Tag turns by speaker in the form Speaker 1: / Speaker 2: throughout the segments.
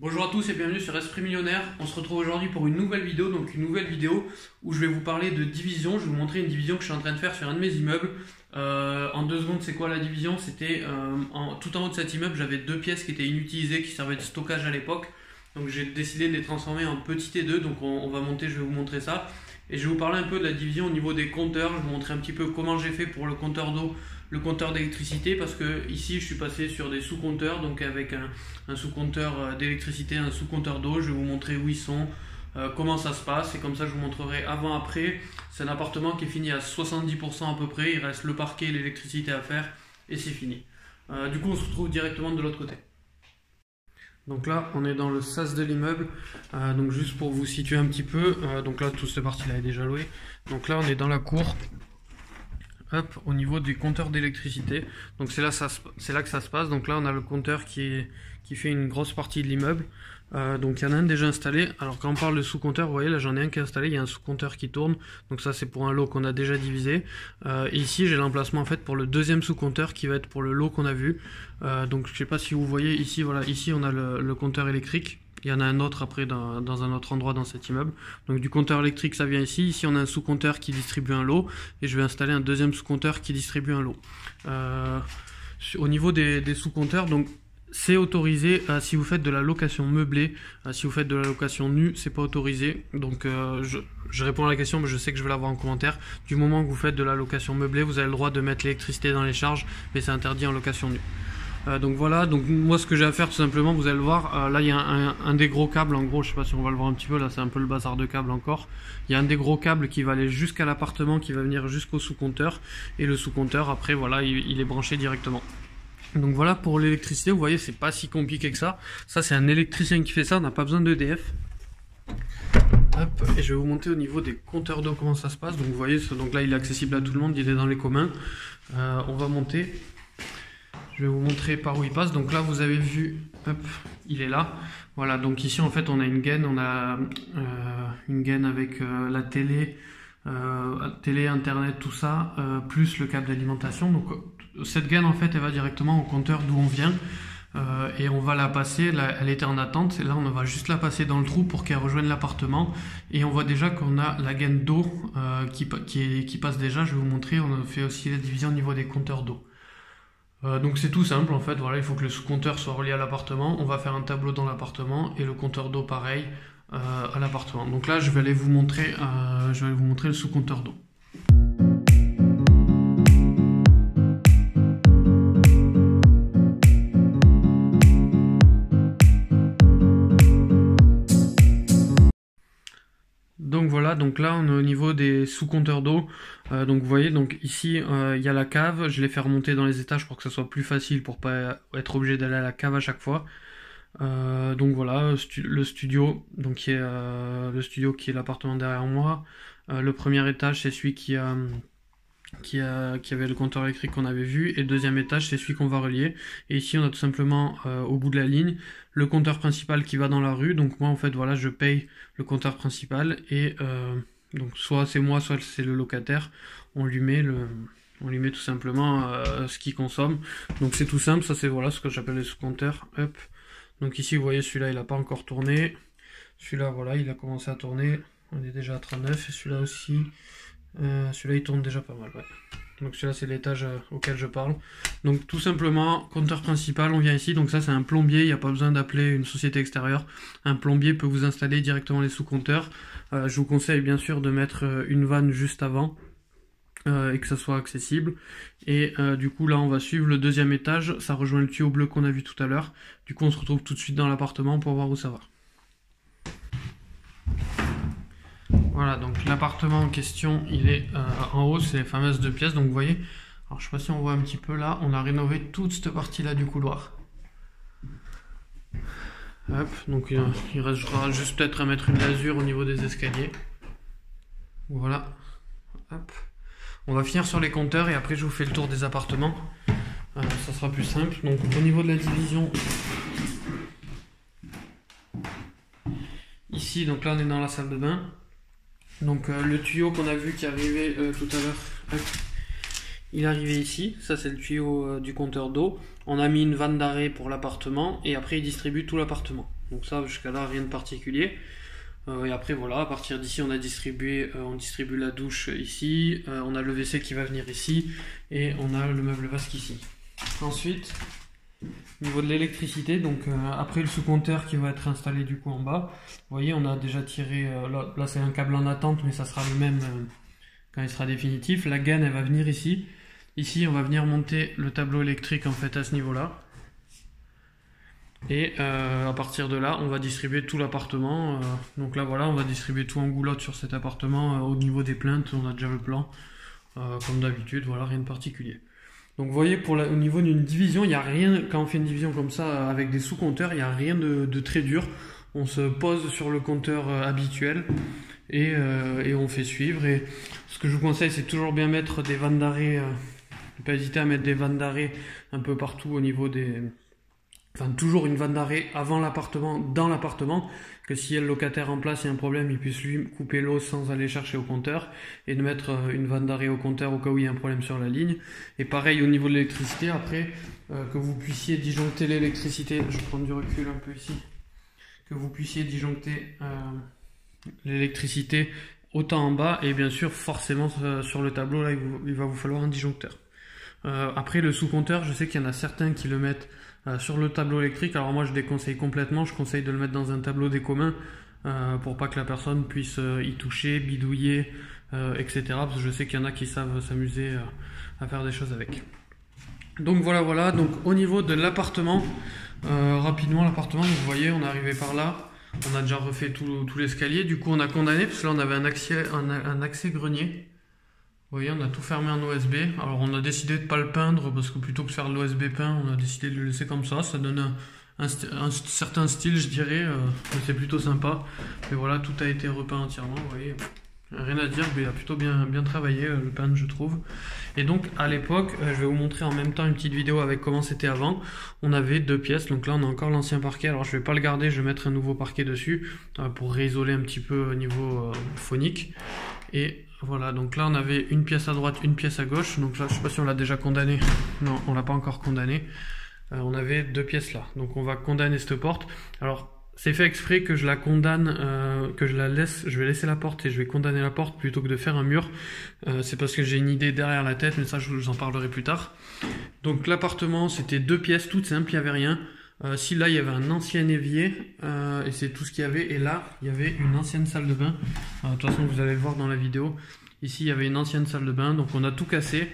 Speaker 1: Bonjour à tous et bienvenue sur Esprit Millionnaire. On se retrouve aujourd'hui pour une nouvelle vidéo, où je vais vous parler de division. Je vais vous montrer une division que je suis en train de faire sur un de mes immeubles. En 2 secondes, c'est quoi la division? C'était tout en haut de cet immeuble, j'avais 2 pièces qui étaient inutilisées, qui servaient de stockage à l'époque. Donc j'ai décidé de les transformer en petit T2, donc on va monter, je vais vous montrer ça. Et je vais vous parler un peu de la division au niveau des compteurs. Je vais vous montrer un petit peu comment j'ai fait pour le compteur d'eau, le compteur d'électricité, parce que ici je suis passé sur des sous-compteurs, donc avec un sous-compteur d'électricité, un sous-compteur d'eau. Je vais vous montrer où ils sont, comment ça se passe, et comme ça je vous montrerai avant-après. C'est un appartement qui est fini à 70% à peu près, il reste le parquet et l'électricité à faire, et c'est fini. Du coup on se retrouve directement de l'autre côté. Donc là on est dans le sas de l'immeuble, donc juste pour vous situer un petit peu, donc là toute cette partie là est déjà louée. Donc là on est dans la cour. Hop, au niveau du compteur d'électricité, donc c'est là que ça se passe. Donc là on a le compteur qui fait une grosse partie de l'immeuble, donc il y en a un déjà installé. Alors quand on parle de sous-compteur, vous voyez là j'en ai un qui est installé, il y a un sous-compteur qui tourne, donc ça c'est pour un lot qu'on a déjà divisé. Et ici j'ai l'emplacement en fait pour le deuxième sous-compteur qui va être pour le lot qu'on a vu. Donc je sais pas si vous voyez ici, voilà, ici on a le compteur électrique. Il y en a un autre après dans un autre endroit dans cet immeuble. Donc du compteur électrique ça vient ici. Ici on a un sous-compteur qui distribue un lot. Et je vais installer un deuxième sous-compteur qui distribue un lot. Au niveau des sous-compteurs, donc c'est autorisé si vous faites de la location meublée. Si vous faites de la location nue, c'est pas autorisé. Donc je réponds à la question, mais je sais que je vais l'avoir en commentaire. Du moment que vous faites de la location meublée, vous avez le droit de mettre l'électricité dans les charges, mais c'est interdit en location nue. Donc voilà, donc moi ce que j'ai à faire tout simplement, vous allez le voir, là il y a un des gros câbles, en gros je sais pas si on va le voir un petit peu, là c'est un peu le bazar de câbles encore. Il y a un des gros câbles qui va aller jusqu'à l'appartement, qui va venir jusqu'au sous-compteur, et le sous-compteur après voilà il est branché directement. Donc voilà pour l'électricité, vous voyez c'est pas si compliqué que ça. Ça c'est un électricien qui fait ça, on n'a pas besoin d'EDF. Hop, et je vais vous montrer au niveau des compteurs d'eau comment ça se passe. Donc vous voyez, donc là il est accessible à tout le monde, il est dans les communs. On va monter. Je vais vous montrer par où il passe. Donc là vous avez vu, hop, il est là. Voilà, donc ici en fait on a une gaine, une gaine avec la télé, internet, tout ça, plus le câble d'alimentation. Donc cette gaine en fait elle va directement au compteur d'où on vient, et on va la passer, elle était en attente, et là on va juste la passer dans le trou pour qu'elle rejoigne l'appartement. Et on voit déjà qu'on a la gaine d'eau qui passe déjà. Je vais vous montrer, on a fait aussi la division au niveau des compteurs d'eau. Donc c'est tout simple en fait, voilà, il faut que le sous-compteur soit relié à l'appartement. On va faire un tableau dans l'appartement et le compteur d'eau pareil à l'appartement. Donc là je vais aller vous montrer, le sous-compteur d'eau. Donc voilà, donc là on est au niveau des sous-compteurs d'eau. Donc vous voyez, donc ici il y a la cave, je l'ai fait remonter dans les étages pour que ça soit plus facile, pour pas être obligé d'aller à la cave à chaque fois. Donc voilà, le studio, donc qui est l'appartement derrière moi. Le premier étage c'est celui qui avait le compteur électrique qu'on avait vu, et le deuxième étage c'est celui qu'on va relier. Et ici on a tout simplement au bout de la ligne le compteur principal qui va dans la rue. Donc moi en fait voilà, je paye le compteur principal, et donc soit c'est moi soit c'est le locataire, on lui met tout simplement ce qu'il consomme. Donc c'est tout simple, ça c'est voilà ce que j'appelle le sous-compteur. Hop, donc ici vous voyez celui-là il n'a pas encore tourné, celui-là voilà il a commencé à tourner, on est déjà à 39, et celui-là aussi. Celui-là il tourne déjà pas mal, ouais. Donc celui-là c'est l'étage auquel je parle. Donc tout simplement, compteur principal, on vient ici, donc ça c'est un plombier, il n'y a pas besoin d'appeler une société extérieure. Un plombier peut vous installer directement les sous-compteurs. Je vous conseille bien sûr de mettre une vanne juste avant, et que ça soit accessible. Et du coup là on va suivre le deuxième étage, ça rejoint le tuyau bleu qu'on a vu tout à l'heure. Du coup on se retrouve tout de suite dans l'appartement pour voir où ça va. Voilà, donc l'appartement en question, il est en haut, c'est les fameuses 2 pièces, donc vous voyez, alors je sais pas si on voit un petit peu là, on a rénové toute cette partie-là du couloir. Hop, donc il restera juste peut-être à mettre une lasure au niveau des escaliers. Voilà, hop. On va finir sur les compteurs et après je vous fais le tour des appartements, ça sera plus simple. Donc au niveau de la division, ici, donc là on est dans la salle de bain. Donc le tuyau qu'on a vu qui arrivait tout à l'heure, il est arrivé ici, ça c'est le tuyau du compteur d'eau. On a mis une vanne d'arrêt pour l'appartement et après il distribue tout l'appartement. Donc ça jusqu'à là rien de particulier. Et après voilà, à partir d'ici on distribue la douche ici, on a le WC qui va venir ici et on a le meuble vasque ici. Ensuite, au niveau de l'électricité, donc après le sous-compteur qui va être installé du coup en bas, vous voyez on a déjà tiré, là c'est un câble en attente mais ça sera le même quand il sera définitif. La gaine elle va venir ici. Ici on va venir monter le tableau électrique en fait à ce niveau là. Et à partir de là on va distribuer tout l'appartement. Donc là voilà on va distribuer tout en goulotte sur cet appartement. Au niveau des plaintes on a déjà le plan. Comme d'habitude, voilà, rien de particulier. Donc vous voyez au niveau d'une division, il n'y a rien, quand on fait une division comme ça avec des sous-compteurs, il n'y a rien de très dur. On se pose sur le compteur habituel et on fait suivre. Et ce que je vous conseille c'est toujours bien mettre des vannes d'arrêt. Ne pas hésiter à mettre des vannes d'arrêt un peu partout au niveau des... Enfin, toujours une vanne d'arrêt avant l'appartement, dans l'appartement, que si il y a le locataire en place, il y a un problème, il puisse lui couper l'eau sans aller chercher au compteur, et de mettre une vanne d'arrêt au compteur au cas où il y a un problème sur la ligne. Et pareil au niveau de l'électricité, après, que vous puissiez disjoncter l'électricité, je vais prendre du recul un peu ici, que vous puissiez disjoncter l'électricité autant en bas, et bien sûr, forcément, sur le tableau, là, il va vous falloir un disjoncteur. Après, le sous-compteur, je sais qu'il y en a certains qui le mettent sur le tableau électrique. Alors moi je déconseille complètement, je conseille de le mettre dans un tableau des communs pour pas que la personne puisse y toucher, bidouiller, etc. Parce que je sais qu'il y en a qui savent s'amuser à faire des choses avec. Donc voilà, donc au niveau de l'appartement, rapidement l'appartement, vous voyez on est arrivé par là, on a déjà refait tout l'escalier, du coup on a condamné, parce que là on avait un accès grenier. Vous voyez, on a tout fermé en OSB. Alors on a décidé de ne pas le peindre parce que plutôt que de faire de l'OSB peint, on a décidé de le laisser comme ça. Ça donne un certain style, je dirais. C'est plutôt sympa. Et voilà, tout a été repeint entièrement. Vous voyez, rien à dire, mais il a plutôt bien travaillé le peintre, je trouve. Et donc à l'époque, je vais vous montrer en même temps une petite vidéo avec comment c'était avant. On avait 2 pièces. Donc là, on a encore l'ancien parquet. Alors je vais pas le garder, je vais mettre un nouveau parquet dessus pour réisoler un petit peu au niveau phonique. Et voilà, donc là on avait une pièce à droite, une pièce à gauche. Donc là je sais pas si on l'a déjà condamné. Non, on l'a pas encore condamné. On avait 2 pièces là. Donc on va condamner cette porte. Alors c'est fait exprès que je la condamne, que je la laisse. Je vais laisser la porte et je vais condamner la porte plutôt que de faire un mur. C'est parce que j'ai une idée derrière la tête, mais ça je vous en parlerai plus tard. Donc l'appartement c'était 2 pièces toutes simples, il n'y avait rien. Si là il y avait un ancien évier et c'est tout ce qu'il y avait, et là il y avait une ancienne salle de bain. De toute façon vous allez le voir dans la vidéo. Ici il y avait une ancienne salle de bain, donc on a tout cassé.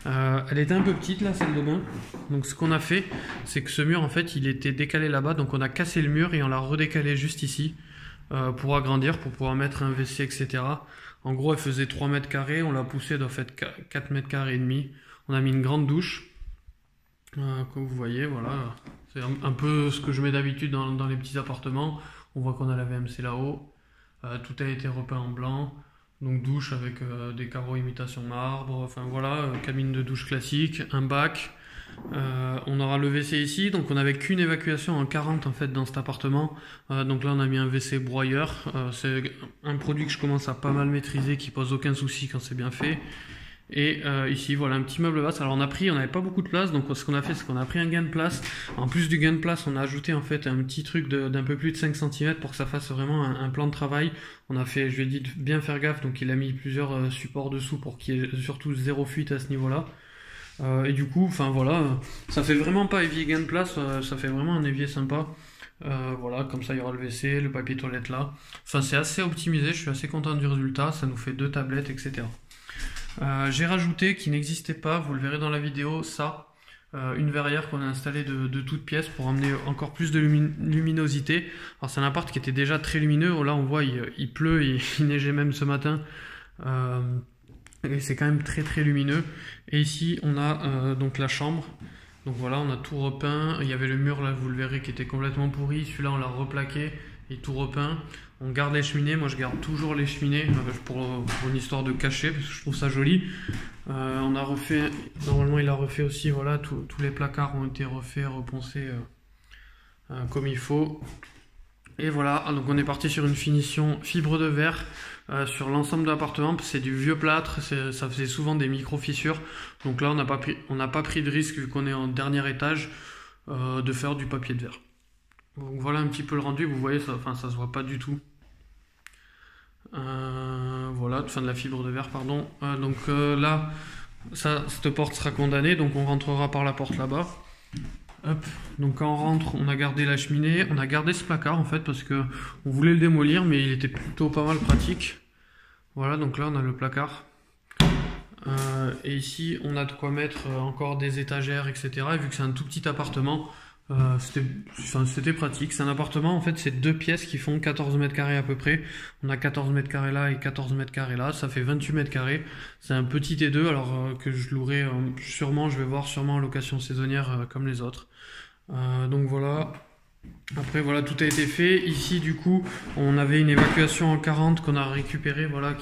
Speaker 1: Elle était un peu petite la salle de bain. Donc ce qu'on a fait, c'est que ce mur en fait il était décalé là-bas, donc on a cassé le mur et on l'a redécalé juste ici pour agrandir, pour pouvoir mettre un WC, etc. En gros elle faisait 3 mètres carrés, on l'a poussé d'en fait 4 mètres carrés et demi. On a mis une grande douche. Comme vous voyez, voilà. C'est un peu ce que je mets d'habitude dans les petits appartements. On voit qu'on a la VMC là-haut. Tout a été repeint en blanc. Donc douche avec des carreaux imitation marbre. Enfin voilà, cabine de douche classique, un bac. On aura le WC ici. Donc on n'avait qu'une évacuation en 40 en fait dans cet appartement. Donc là on a mis un WC broyeur. C'est un produit que je commence à pas mal maîtriser, qui pose aucun souci quand c'est bien fait. Et ici voilà un petit meuble basse. Alors on n'avait pas beaucoup de place, donc ce qu'on a fait c'est qu'on a pris un gain de place. En plus du gain de place on a ajouté en fait un petit truc d'un peu plus de 5 cm pour que ça fasse vraiment un plan de travail. On a fait, je lui ai dit de bien faire gaffe, donc il a mis plusieurs supports dessous pour qu'il y ait surtout zéro fuite à ce niveau là. Et du coup enfin voilà, ça fait vraiment pas évier gain de place, ça fait vraiment un évier sympa. Voilà, comme ça il y aura le WC, le papier toilette là. Enfin c'est assez optimisé, je suis assez content du résultat, ça nous fait 2 tablettes, etc. J'ai rajouté, qui n'existait pas, vous le verrez dans la vidéo, ça, une verrière qu'on a installée de toutes pièces pour amener encore plus de luminosité. Alors c'est un appart qui était déjà très lumineux, là on voit il pleut, il neigeait même ce matin, et c'est quand même très lumineux. Et ici on a donc la chambre, donc voilà on a tout repeint, il y avait le mur là vous le verrez qui était complètement pourri, celui-là on l'a replaqué et tout repeint. On garde les cheminées, moi je garde toujours les cheminées pour une histoire de cachet parce que je trouve ça joli. On a refait, normalement il a refait aussi, voilà, tous les placards ont été refaits, reponcés comme il faut. Et voilà, donc on est parti sur une finition fibre de verre sur l'ensemble de l'appartement. C'est du vieux plâtre, ça faisait souvent des micro-fissures. Donc là, on n'a pas pris de risque, vu qu'on est en dernier étage, de faire du papier de verre. Donc voilà un petit peu le rendu, vous voyez, ça se voit pas du tout. Voilà, de la fibre de verre, pardon. Là, cette porte sera condamnée, donc on rentrera par la porte là-bas. Hop, donc quand on rentre, on a gardé la cheminée, on a gardé ce placard en fait parce que on voulait le démolir, mais il était plutôt pas mal pratique. Voilà, donc là on a le placard. Et ici on a de quoi mettre encore des étagères, etc. Et vu que c'est un tout petit appartement, c'était pratique. C'est un appartement, en fait c'est 2 pièces qui font 14 mètres carrés à peu près. On a 14 mètres carrés là et 14 mètres carrés là, ça fait 28 mètres carrés. C'est un petit T2, alors que je louerai sûrement, je vais voir sûrement en location saisonnière comme les autres. Donc voilà. Après voilà, tout a été fait. Ici du coup on avait une évacuation en 40 qu'on a récupéré, voilà,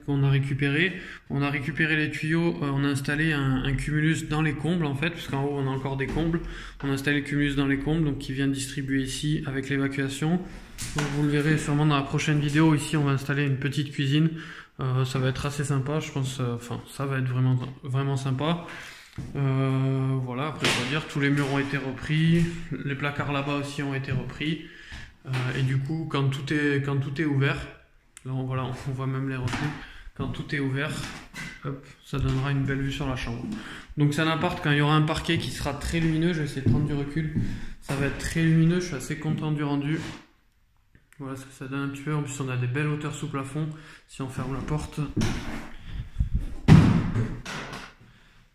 Speaker 1: qu'on a récupéré. On a récupéré les tuyaux, on a installé un cumulus dans les combles en fait, puisqu'en haut on a encore des combles. On a installé le cumulus dans les combles, donc qui vient distribuer ici avec l'évacuation. Vous le verrez sûrement dans la prochaine vidéo. Ici on va installer une petite cuisine. Ça va être assez sympa, je pense. Ça va être vraiment sympa. Voilà, après je dois dire, tous les murs ont été repris, les placards là-bas aussi ont été repris, et du coup quand tout est ouvert, là voilà, on voit même les reflets, quand tout est ouvert, hop, ça donnera une belle vue sur la chambre. Donc c'est un appart, quand il y aura un parquet qui sera très lumineux, je vais essayer de prendre du recul, ça va être très lumineux, je suis assez content du rendu. Voilà ce que ça donne un petit peu, en plus on a des belles hauteurs sous plafond, si on ferme la porte.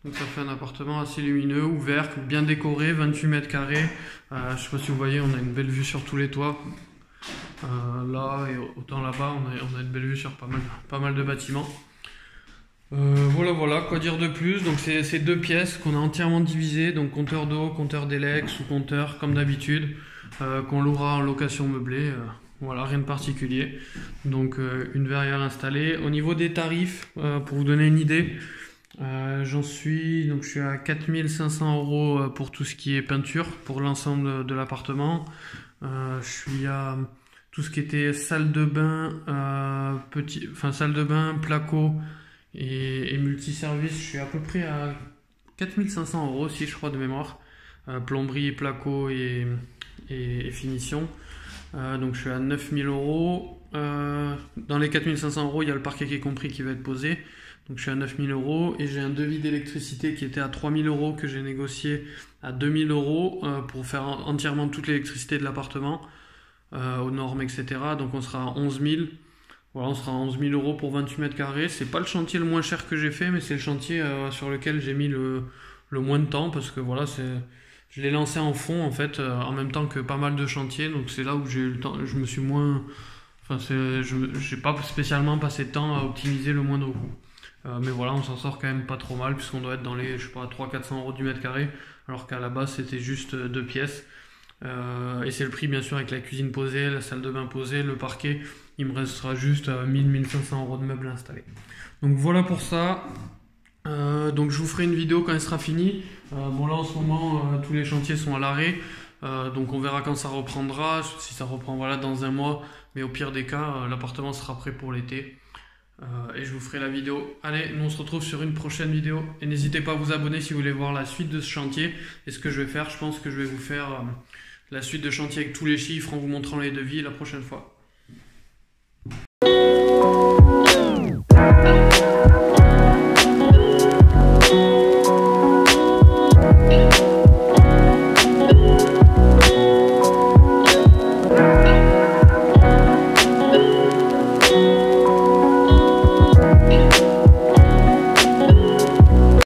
Speaker 1: Donc ça fait un appartement assez lumineux, ouvert, bien décoré, 28 mètres carrés. Je ne sais pas si vous voyez, on a une belle vue sur tous les toits. Là et autant là-bas, on a une belle vue sur pas mal de bâtiments. Voilà, quoi dire de plus. Donc c'est 2 pièces qu'on a entièrement divisées, donc compteur d'eau, compteur d'élec, sous-compteur comme d'habitude, qu'on louera en location meublée. Voilà, rien de particulier. Donc une verrière installée. Au niveau des tarifs, pour vous donner une idée, je suis à 4 500 € pour tout ce qui est peinture pour l'ensemble de l'appartement. Je suis à tout ce qui était salle de bain, salle de bain, placo et multiservice. Je suis à peu près à 4 500 € aussi, je crois, de mémoire. Plomberie, placo et finition. Donc je suis à 9 000 €. Dans les 4 500 €, il y a le parquet qui est compris qui va être posé. Donc je suis à 9 000 € et j'ai un devis d'électricité qui était à 3 000 € que j'ai négocié à 2 000 € pour faire entièrement toute l'électricité de l'appartement, aux normes, etc. Donc on sera à 11 000. Voilà, on sera à 11 000 € pour 28 mètres carrés. C'est pas le chantier le moins cher que j'ai fait, mais c'est le chantier sur lequel j'ai mis le moins de temps parce que voilà, je l'ai lancé en fond en fait, en même temps que pas mal de chantiers. Donc c'est là où j'ai eu le temps, je me suis moins... j'ai pas spécialement passé de temps à optimiser le moindre coût. Mais voilà, on s'en sort quand même pas trop mal puisqu'on doit être dans les, je sais pas, 300-400 € du mètre carré, alors qu'à la base c'était juste 2 pièces. Et c'est le prix bien sûr avec la cuisine posée, la salle de bain posée, le parquet. Il me restera juste 1000-1500 € de meubles installés. Donc voilà pour ça. Donc je vous ferai une vidéo quand elle sera finie. Bon là en ce moment tous les chantiers sont à l'arrêt. Donc on verra quand ça reprendra, si ça reprend voilà, dans un mois. Mais au pire des cas, l'appartement sera prêt pour l'été. Et je vous ferai la vidéo. Allez, nous on se retrouve sur une prochaine vidéo. Et n'hésitez pas à vous abonner si vous voulez voir la suite de ce chantier. Et ce que je vais faire, je pense que je vais vous faire la suite de chantier avec tous les chiffres en vous montrant les devis la prochaine fois.